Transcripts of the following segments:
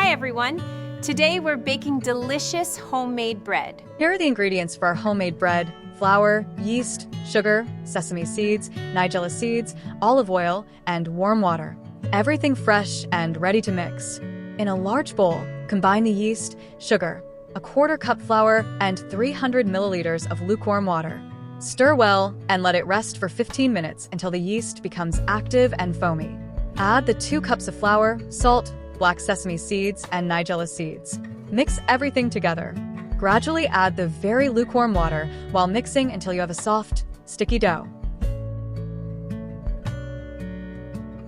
Hi everyone! Today we're baking delicious homemade bread. Here are the ingredients for our homemade bread: flour, yeast, sugar, sesame seeds, Nigella seeds, olive oil, and warm water. Everything fresh and ready to mix. In a large bowl, combine the yeast, sugar, a quarter cup flour, and 300 milliliters of lukewarm water. Stir well and let it rest for 15 minutes until the yeast becomes active and foamy. Add the 2 cups of flour, salt, black sesame seeds, and Nigella seeds. Mix everything together. Gradually add the very lukewarm water while mixing until you have a soft, sticky dough.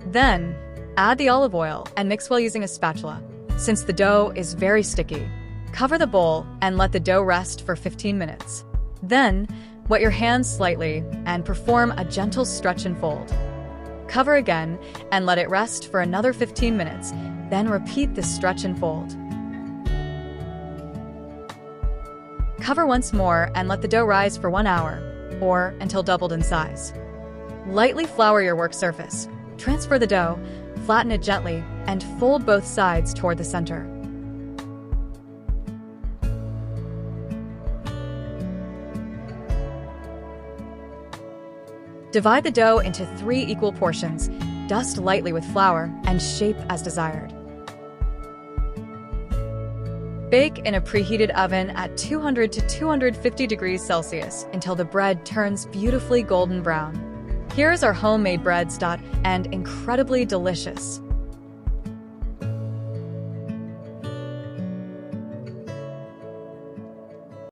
Then, add the olive oil and mix well using a spatula. Since the dough is very sticky, cover the bowl and let the dough rest for 15 minutes. Then, wet your hands slightly and perform a gentle stretch and fold. Cover again and let it rest for another 15 minutes, then repeat this stretch and fold. Cover once more and let the dough rise for 1 hour, or until doubled in size. Lightly flour your work surface. Transfer the dough, flatten it gently, and fold both sides toward the center. Divide the dough into 3 equal portions, dust lightly with flour, and shape as desired. Bake in a preheated oven at 200 to 250 degrees Celsius until the bread turns beautifully golden brown. Here's our homemade bread and incredibly delicious.